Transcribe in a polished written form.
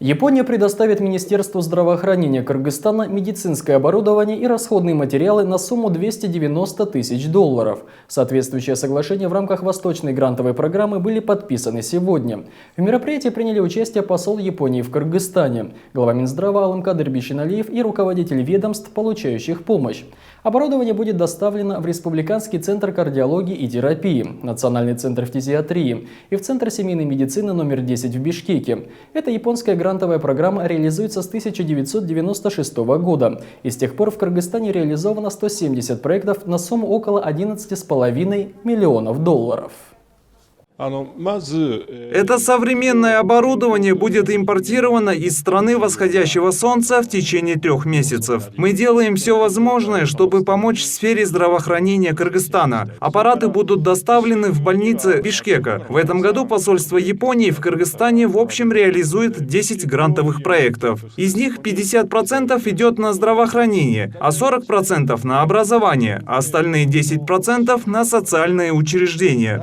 Япония предоставит Министерству здравоохранения Кыргызстана медицинское оборудование и расходные материалы на сумму $290 тысяч. Соответствующие соглашения в рамках Восточной грантовой программы были подписаны сегодня. В мероприятии приняли участие посол Японии в Кыргызстане, глава Минздрава Алымкадыр Бишиналиев и руководители ведомств, получающих помощь. Оборудование будет доставлено в Республиканский центр кардиологии и терапии, Национальный центр фтизиатрии и в Центр семейной медицины номер 10 в Бишкеке. Эта японская грантовая программа реализуется с 1996 года, и с тех пор в Кыргызстане реализовано 170 проектов на сумму около $11,5 миллионов. Это современное оборудование будет импортировано из страны восходящего солнца в течение 3 месяцев. Мы делаем все возможное, чтобы помочь в сфере здравоохранения Кыргызстана. Аппараты будут доставлены в больницы Бишкека. В этом году посольство Японии в Кыргызстане в общем реализует 10 грантовых проектов. Из них 50% идет на здравоохранение, а 40% на образование, а остальные 10% на социальные учреждения.